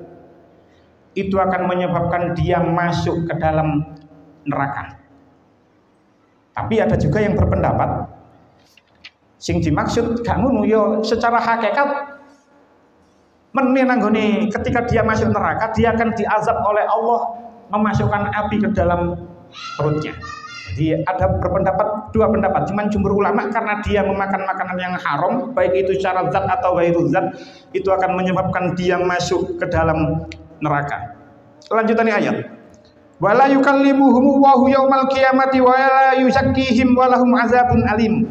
itu akan menyebabkan dia masuk ke dalam neraka. Tapi ada juga yang berpendapat sing dimaksud gak ngono yo secara hakikat menenanggone ketika dia masuk neraka dia akan diazab oleh Allah memasukkan api ke dalam perutnya. Jadi ada dua pendapat, cuman jumhur ulama karena dia memakan makanan yang haram baik itu secara zat atau ghairu zat itu akan menyebabkan dia masuk ke dalam neraka. Lanjutannya ayat. Wala yukallimuhum Allahu yaumal qiyamati wa la yuzakkihim wa lahum azabun alim.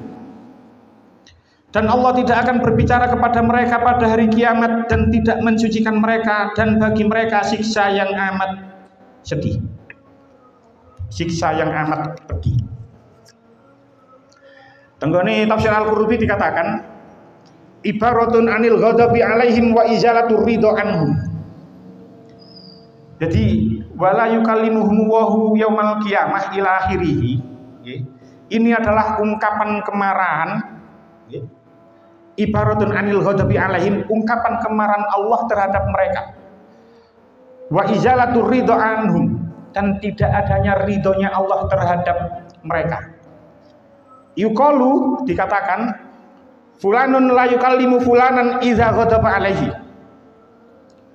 Dan Allah tidak akan berbicara kepada mereka pada hari kiamat dan tidak mensucikan mereka, dan bagi mereka siksa yang amat sedih. Siksa yang amat pedih. Tenggone tafsir Al-Qurtubi dikatakan ibaratun anil ghadabi alaihim wa izalatur ridho anhum. Jadi wala yukallimuhum Allahu yaumal qiyamah ila akhirih. Ini adalah ungkapan kemarahan. Ibaratun anil ghadabi alaihim, ungkapan kemarahan Allah terhadap mereka. Wa izalatur ridho anhum, dan tidak adanya ridhonya Allah terhadap mereka. Yuqalu dikatakan fulanun la yukallimu fulanan idza ghadaba alaihi.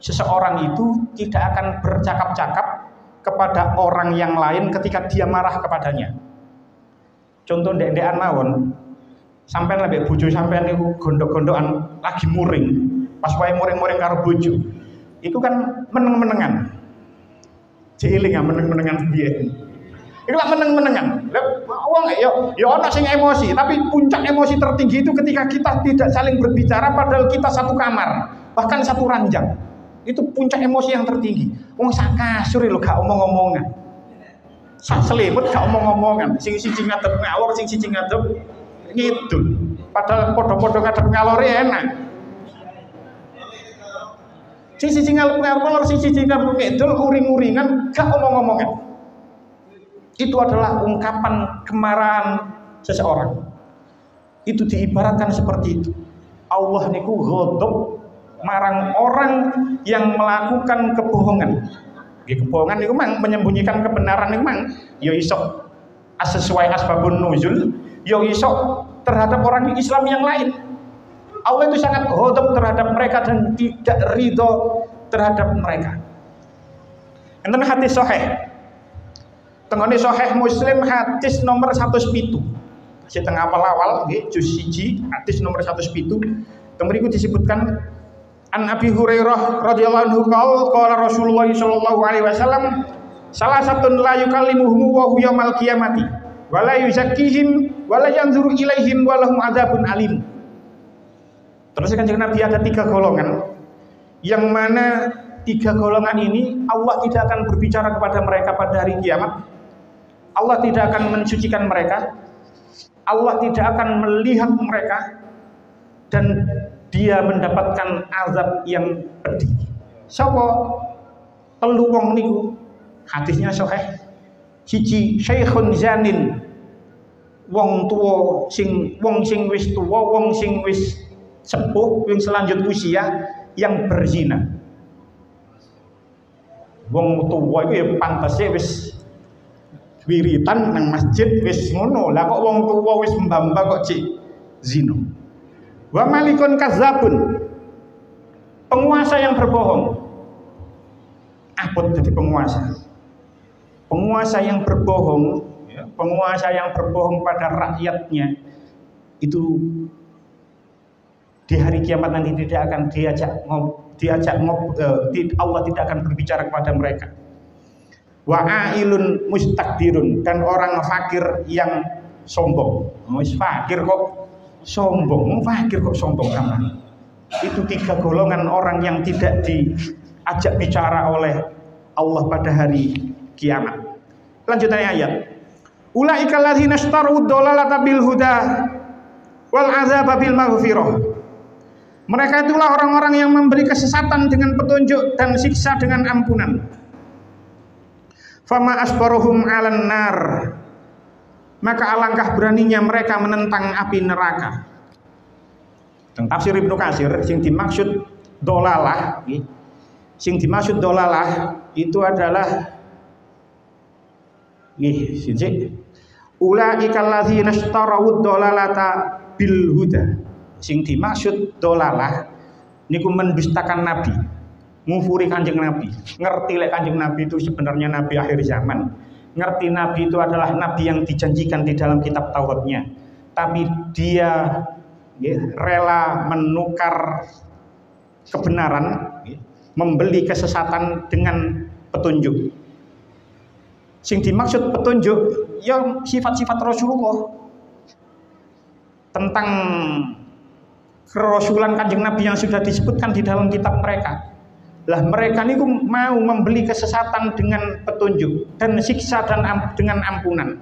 Seseorang itu tidak akan bercakap-cakap kepada orang yang lain ketika dia marah kepadanya. Contoh ndek-ndekan mawon. Sampean lek bojo sampean niku gondok-gondokan lagi muring, pas wae muring-muring karo bojo. Iku kan meneng-menengan. Jeeling ya meneng-menengan biyen. Iku lak meneng-menengan. Lah wong ya ana sing emosi, tapi puncak emosi tertinggi itu ketika kita tidak saling berbicara padahal kita satu kamar, bahkan satu ranjang. Itu puncak emosi yang tertinggi. Wong sak kasur lho gak omong-omongan. Sak selimut gak omong-omongan. Sing siji ngadep ngalor, sing siji ngadep ngidul. Padahal podo-podo ngadep ngalore enak. Sisi ngalor sisi ngalor ngidul uring-uringan gak omong-omongan. Itu adalah ungkapan kemarahan seseorang. Itu diibaratkan seperti itu. Allah niku ghadab marang orang yang melakukan kebohongan. Kebohongan niku mang menyembunyikan kebenaran niku mang ya iso sesuai asbabun nuzul, ya iso terhadap orang Islam yang lain. Allah itu sangat ghadab terhadap mereka dan tidak ridho terhadap mereka. Enten hadis sahih. Tengene sahih Muslim hadis nomor 107. Hadis teng awal-awal nggih juz 1 hadis nomor 107. Temriku disebutkan An Abi Hurairah radhiyallahu anhu qala Rasulullah sallallahu alaihi wasallam salah satun la yukallimuhum wa huwa yaumil qiyamati wa la yuzakkihim wa la yanzuru ilaihim wa lahum adzabun alim. Terus Kanjeng Nabi ada 3 golongan yang mana 3 golongan ini Allah tidak akan berbicara kepada mereka pada hari kiamat. Allah tidak akan mensucikan mereka. Allah tidak akan melihat mereka dan dia mendapatkan azab yang pedih. Sapa telu wong niku? Hadisnya sahih. Siji syaikhun zanin. Wong sing wis tuwa, wong sing wis sepuh, yang selanjut usia yang berzina. Wong tuwa iku ya pantese wis wiritan nang masjid wis ngono. Lah kok wong tuwa wis mbamba kok cik zina. Wa malikun kadzabun. Penguasa yang berbohong. Abot jadi penguasa. Penguasa yang berbohong, ya, penguasa yang berbohong pada rakyatnya itu di hari kiamat nanti tidak akan Allah tidak akan berbicara kepada mereka. Wa ailun mustakbirun, dan orang fakir yang sombong. Wis fakir kok sombong, fakir kok sombong kamu. Itu 3 golongan orang yang tidak diajak bicara oleh Allah pada hari kiamat. Lanjutannya ayat. Ulaika alladzina ishtaru dhalalata bil huda wal azaba bil maghfirah. Mereka itulah orang-orang yang memberi kesesatan dengan petunjuk dan siksa dengan ampunan. Fama asbaruhum 'alan nar. Maka alangkah beraninya mereka menentang api neraka. Teng tafsir Ibnu Katsir sing dimaksud dolalah, sing dimaksud dolalah itu adalah ulaikal ladzina ishtarawud dolalata bil huda. Sing dimaksud dolalah niku mendustakan Nabi, ngufuri Kanjeng Nabi, ngerti lek Kanjeng Nabi itu sebenarnya Nabi akhir zaman, ngerti Nabi itu adalah Nabi yang dijanjikan di dalam kitab Tauratnya, tapi dia rela menukar kebenaran, membeli kesesatan dengan petunjuk. Sing dimaksud petunjuk ya sifat-sifat Rasulullah, tentang kerasulan Kanjeng Nabi yang sudah disebutkan di dalam kitab mereka. Lah mereka niku mau membeli kesesatan dengan petunjuk dan siksa dan dengan ampunan.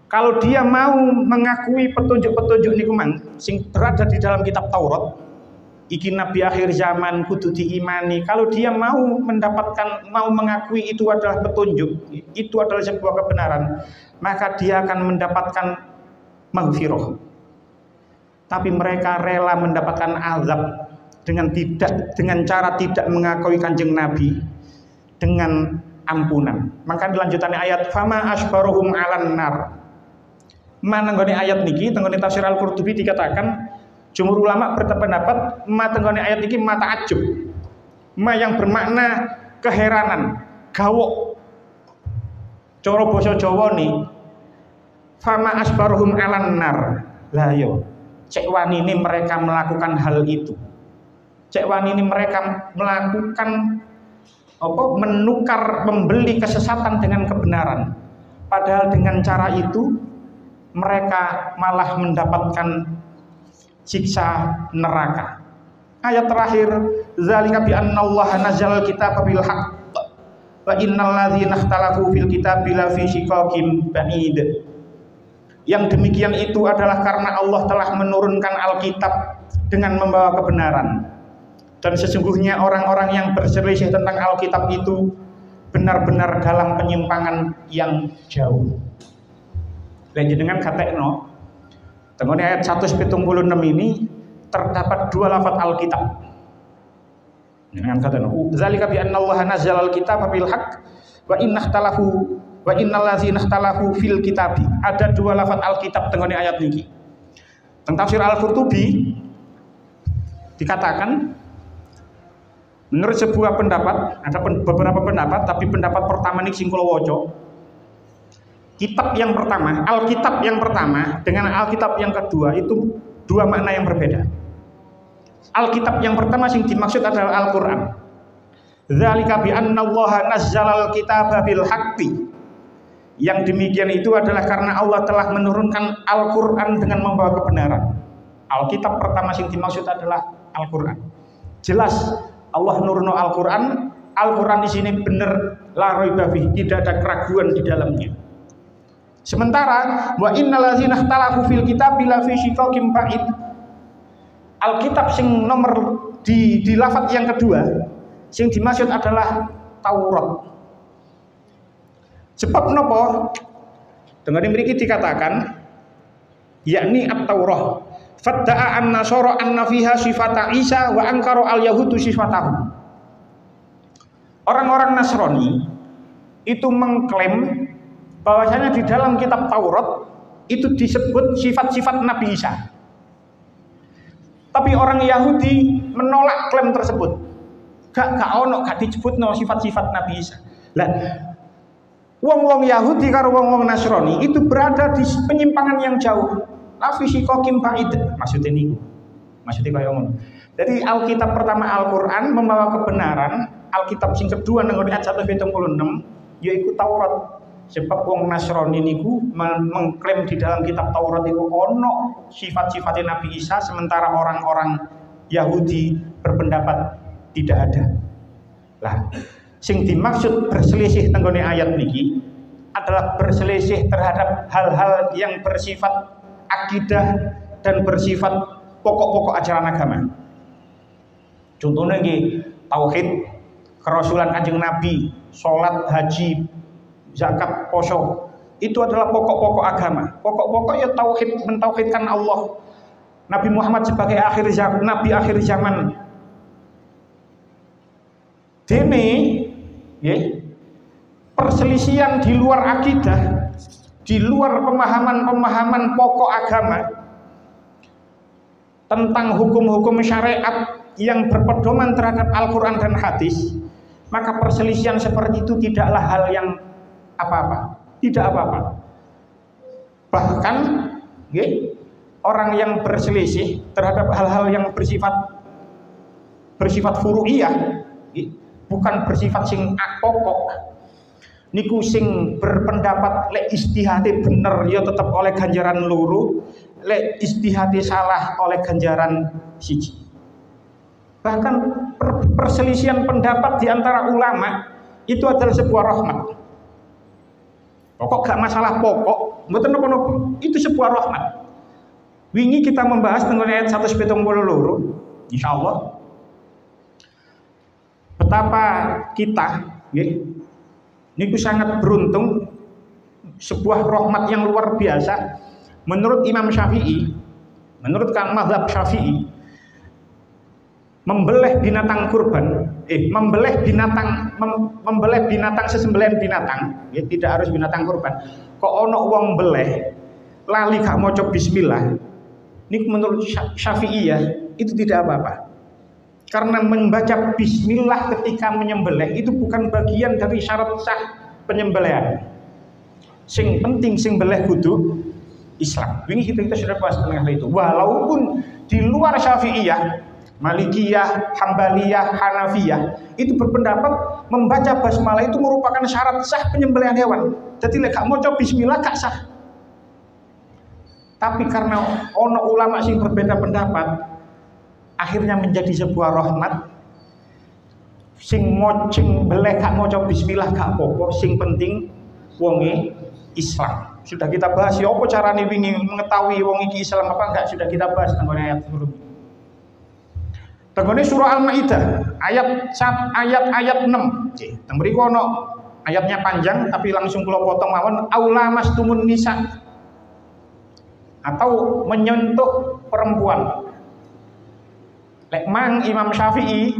Kalau dia mau mengakui petunjuk-petunjuk niku mang sing berada di dalam kitab Taurat, iki nabi akhir zaman kudu diimani. Kalau dia mau mengakui itu adalah petunjuk, itu adalah sebuah kebenaran, maka dia akan mendapatkan maghfirah. Tapi mereka rela mendapatkan azab dengan cara tidak mengakui Kanjeng Nabi dengan ampunan. Maka di lanjutannya ayat fama asbaruhum 'alan nar. Manenggone ayat niki tenggone tafsir Al-Qurtubi dikatakan jumhur ulama berpendapat tenggone ayat niki mata ajub. Yang bermakna keheranan, gawok. Cara basa Jawa nih fama asbaruhum 'alan nar. Lah yo cek wanini mereka melakukan hal itu. Cek wanini mereka melakukan menukar, membeli kesesatan dengan kebenaran. Padahal dengan cara itu mereka malah mendapatkan siksa neraka. Ayat terakhir, zalika bi annallaha nazzalal kitaba bil haqq wa innal ladzina ikhtalafu fil kitabi la fi shiqaqin ba'id. Yang demikian itu adalah karena Allah telah menurunkan Alkitab dengan membawa kebenaran. Dan sesungguhnya orang-orang yang berselisih tentang Alkitab itu benar-benar dalam penyimpangan yang jauh. Dan jenengan katekno tengene ayat 176 ini terdapat dua lafaz Alkitab. Jenengan katekno zalika bi anna Allah nazzala al-kitaba bil haqq wa innal ladzina ikhtalafu fil kitabi. Ada dua lafaz Alkitab tengene ayat niki. Teng tafsir Al-Qurtubi dikatakan menurut sebuah pendapat, ada beberapa pendapat, tapi pendapat pertama ini sing kula waca. Kitab yang pertama, Alkitab yang pertama dengan Alkitab yang kedua itu dua makna yang berbeda. Alkitab yang pertama sing dimaksud adalah Al-Qur'an. Dzalika bi anna Allah nazzalal kitaba bil haqqi. Yang demikian itu adalah karena Allah telah menurunkan Al-Qur'an dengan membawa kebenaran. Alkitab pertama sing dimaksud adalah Al-Qur'an. Jelas Allah nurunno Al-Qur'an, Al-Qur'an di sini benar la raiba fi, tidak ada keraguan di dalamnya. Sementara wa innal ladzina ikhtalafu fil kitabi la fi shiqaqin ba'id. Alkitab sing nomor di lafaz yang kedua sing dimaksud adalah Taurat. Sebab napa? Dengan mriki dikatakan yakni at-Taurah. Fadda'a an-nasara anna fiha sifata Isa wa ankara al-yahudu sifatahu. Orang-orang Nasrani itu mengklaim bahwasanya di dalam kitab Taurat itu disebut sifat-sifat Nabi Isa. Tapi orang Yahudi menolak klaim tersebut. Gak ono gak disebutno sifat-sifat Nabi Isa. Lah wong-wong Yahudi karo wong-wong Nasrani itu berada di penyimpangan yang jauh. Lafisikokim ba'id maksudnya niku. Maksudnya kaya ngono. Jadi Alkitab pertama Al-Qur'an membawa kebenaran, Alkitab sing kedua nang ayat 176 yaitu Taurat. Sebab wong Nasrani niku mengklaim di dalam kitab Taurat itu ono sifat-sifat Nabi Isa, sementara orang-orang Yahudi berpendapat tidak ada. Lah, sing dimaksud berselisih tenggone ayat niki adalah berselisih terhadap hal-hal yang bersifat akidah dan bersifat pokok-pokok ajaran agama. Contohnya nggih tauhid, kerasulan Kanjeng Nabi, salat, haji, zakat, poso. Itu adalah pokok-pokok agama. Pokok-pokok ya tauhid, mentauhidkan Allah. Nabi Muhammad sebagai nabi akhir zaman. Dene perselisihan di luar akidah, di luar pemahaman-pemahaman pokok agama tentang hukum-hukum syariat yang berpedoman terhadap Al-Quran dan hadis, maka perselisihan seperti itu tidaklah hal yang apa-apa, tidak apa-apa. Bahkan orang yang berselisih terhadap hal-hal yang bersifat furu'iyah, bukan bersifat sing pokok, niku sing berpendapat lek istihate bener ya tetap oleh ganjaran loro, lek istihate salah oleh ganjaran siji. Bahkan perselisihan pendapat di antara ulama itu adalah sebuah rahmat. Pokok gak masalah pokok, mboten napa-napa, itu sebuah rahmat. Wingi kita membahas tentang ayat 172, insyaallah. Betapa kita niku sangat beruntung, sebuah rahmat yang luar biasa. Menurut Imam Syafi'i, menurut mazhab Syafi'i, membelih binatang kurban, membelih binatang sesembelihan binatang, tidak harus binatang kurban. Kok ono wong beleh lali gak maca bismillah, niku menurut Syafi'i ya, itu tidak apa-apa. Karena membaca bismillah ketika menyembelih itu bukan bagian dari syarat sah penyembelihan. Sing penting sing beleh kudu Islam. Ini kita sudah bahas tentang hal itu. Walaupun di luar Syafi'iyah, Malikiyah, Hambaliyah, Hanafiyah itu berpendapat membaca basmalah itu merupakan syarat sah penyembelihan hewan. Jadi lek gak maca bismillah gak sah. Tapi karena ono ulama sing berbeda pendapat, akhirnya menjadi sebuah rahmat. Sing beleh gak maca bismillah gak apa-apa, sing penting wonge Islam. Sudah kita bahas ya apa carane wingi mengetahui wong iki Islam apa enggak, sudah kita bahas tentang ayat sebelumnya. Tenggone surah Al-Maidah ayat 6. Nggih, teng mriku ana ayatnya panjang tapi langsung kula potong mawon aula mastumun nisa atau menyentuh perempuan. Lek mang Imam Syafi'i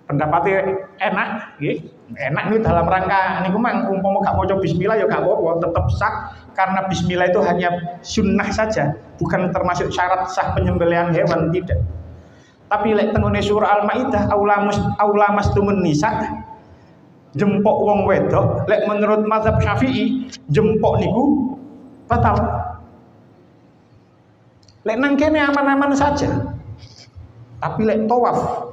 pendapatnya enak, nggih. Enak nih dalam rangka niku mang umpama gak maca bismillah ya gak apa-apa, tetap sah karena bismillah itu hanya sunnah saja, bukan termasuk syarat sah penyembelihan hewan, tidak. Tapi lek tengone surah Al-Maidah aula mastumun nisa jempok wong wedok, lek menurut mazhab Syafi'i jempok niku batal. Lek nang kene aman-aman saja. Tapi lek tawaf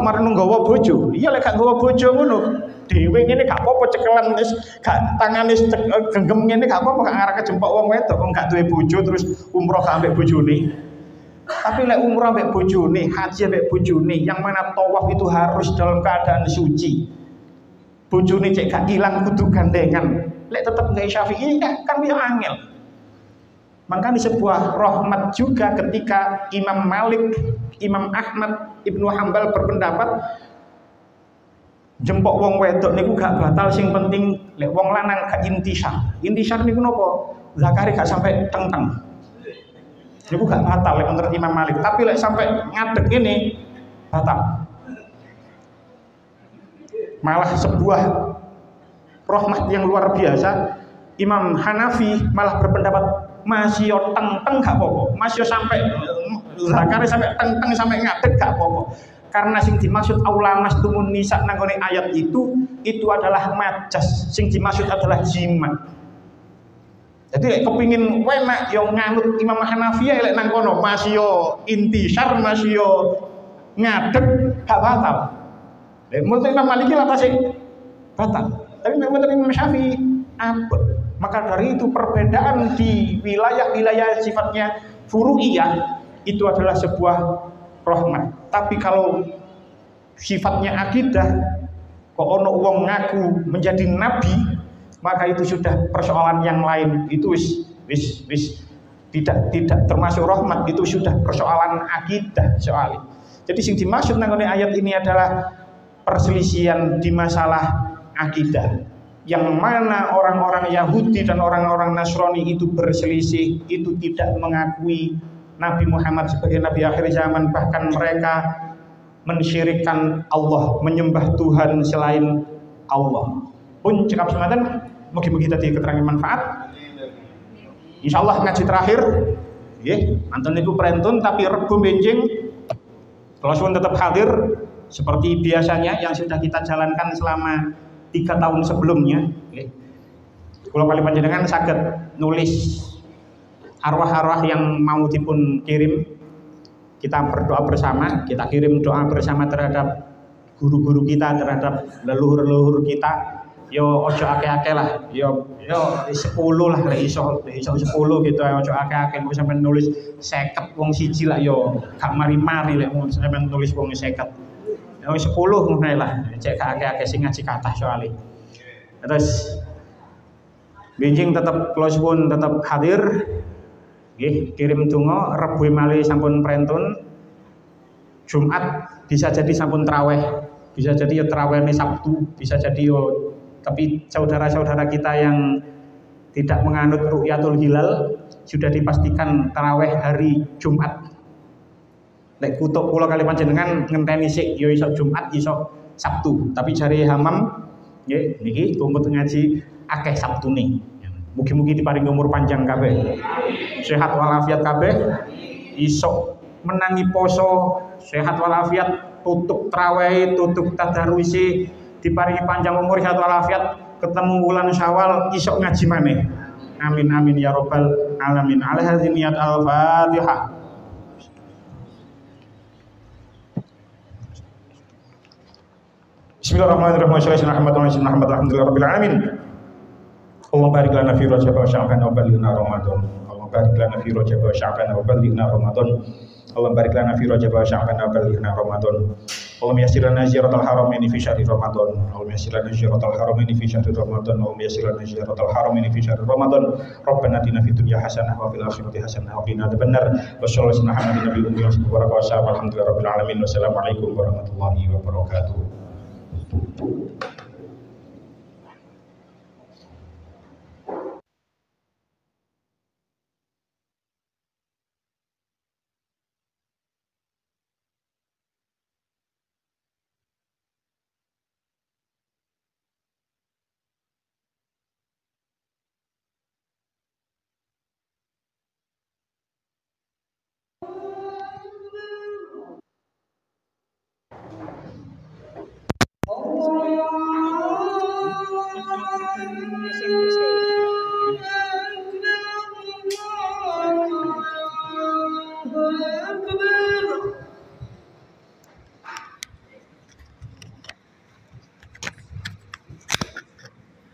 mari nggawa bojo. Iya lek gak nggawa bojo ngono, dhewe ngene gak apa-apa cekelan wis gak tangane genggem ngene gak apa-apa gak ngarake jempok wong wedok wong gak duwe bojo terus umroh gak ambek bojone. Tapi lek umrah ambek bojone, haji ambek bojone, yang mana tawaf itu harus dalam keadaan suci. Bojone cek gak ilang kudu gandengan. Lek tetep gawe Syafi'i kan dia angel. Maka di sebuah rahmat juga ketika Imam Malik, Imam Ahmad, Ibnu Hanbal berpendapat jempok wong wedok niku gak batal, sing penting lek wong lanang gak intisar. Intisar niku napa? Zakari gak sampai teng-teng. Niku gak batal lek menurut Imam Malik, tapi lek sampai ngadeg ini batal. Malah sebuah rahmat yang luar biasa, Imam Hanafi malah berpendapat masih yo teng-teng gak apa-apa, masih sampai zakari sampai teng-teng sampai ngadeg gak apa-apa. Karena sing dimaksud aula mastumun nisa nang ayat itu adalah majas, sing dimaksud adalah jima. Jadi kepingin enak yang nganut Imam Hanafi lek nang kono masih yo intisar, masih yo ngadeg gak batal. Lek menurut Imam Maliki lah pasti batal. Tapi menurut Imam Syafi'i apa? Maka dari itu perbedaan di wilayah-wilayah sifatnya furu'iyah itu adalah sebuah rahmat. Tapi kalau sifatnya akidah, kok ono wong ngaku menjadi nabi, maka itu sudah persoalan yang lain. Itu wis tidak termasuk rahmat, itu sudah persoalan akidah soalnya. Jadi sing dimaksud nang ayat ini adalah perselisihan di masalah akidah. Yang mana orang-orang Yahudi dan orang-orang Nasrani itu berselisih, itu tidak mengakui Nabi Muhammad sebagai Nabi akhir zaman, bahkan mereka mensyirikkan Allah, menyembah Tuhan selain Allah. Pun cekap sematan, mugi-mugi tadi keterangan manfaat. Insyaallah ngaji terakhir, nggih, manten niku prentun tapi Rebo benjing. Kalau suwun tetap hadir seperti biasanya yang sudah kita jalankan selama 3 tahun sebelumnya. Kalau kali panjenengan saged nulis arwah-arwah yang mau dipun kirim, kita berdoa bersama, kita kirim doa bersama terhadap guru-guru kita, terhadap leluhur-leluhur kita. Yo ojo akeh-akeh lah, yo 10 lah, lek iso 10 gitu, ojo akeh-akeh. Kok sampean nulis 50 wong siji lah yo gak mari-mari lek sampean nulis wong 50. 10 ngono lah, cek akeh-akeh sing ngaji kathah soalé. Terus benjing tetap kula suwun tetap hadir. Nggih, kirim donga, Rebo malih sampun prentun. Jumat bisa jadi sampun traweh, bisa jadi ya trawehne Sabtu, bisa jadi yo tapi saudara-saudara kita yang tidak menganut ru'yatul hilal sudah dipastikan taraweh hari Jumat. Lek kutuk kula kali panjenengan ngenteni sik ya iso Jumat iso Sabtu, tapi jare Hamam nggih niki tumput ngaji akeh Sabtune. Mugi-mugi diparingi umur panjang kabeh. Sehat walafiat kabeh. Iso menangi poso, sehat walafiat, tutup tarawih, tutup tadarrusi, diparingi panjang umur sehat walafiat, ketemu bulan Syawal iso ngaji maneh. Amin amin ya rabbal alamin. Ala hadhihi niyat al-Fatihah. Bismillahirrahmanirrahim. Alhamdulillahirabbil alamin. Allahumma barik lana fi Rajab wa Sya'ban wa ballighna Ramadan. Allahumma barik lana fi Rajab wa Sya'ban wa ballighna Ramadan. Allahumma barik lana fi Rajab wa Sya'ban wa ballighna Ramadan. اللهم يسر لنا زيارة الحرمين في شهر رمضان اللهم يسر لنا زيارة الحرمين في شهر رمضان اللهم يسر لنا زيارة الحرمين في شهر رمضان ربنا آتنا في الدنيا حسنة وفي الآخرة حسنة وقنا عذاب النار وصلى الله على محمد النبي الأمي وبارك وسلم والحمد لله رب العالمين والسلام عليكم ورحمة الله وبركاته.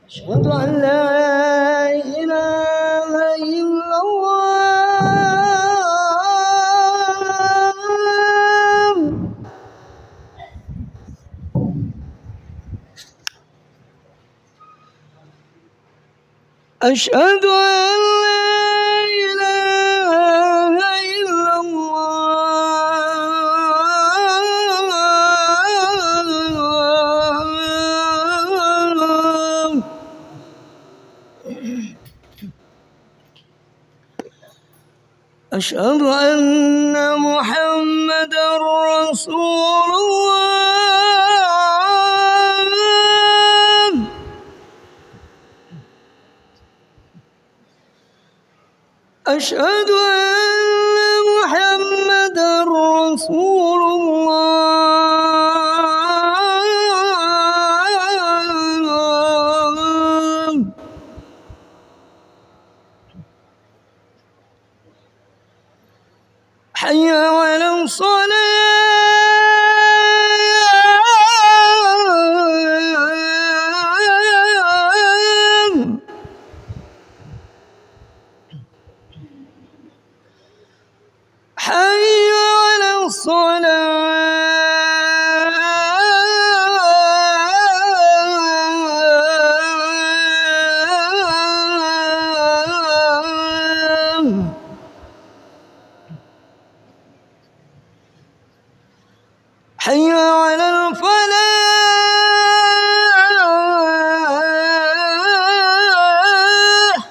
أشهد أن لا إله إلا الله أشهد أن لا إله إلا الله أشهد أن محمدا رسول الله أشهد أن محمدا رسول الله حي على الصلاة حي على الصلاة حي على الفلاح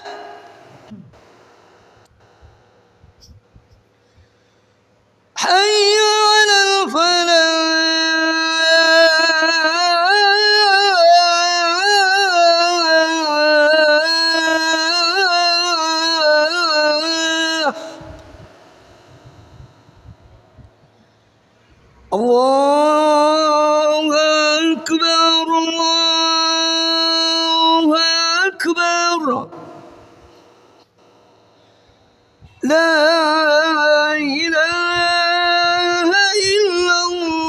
حي على الفلاح الله أكبر الله أكبر لا إله إلا الله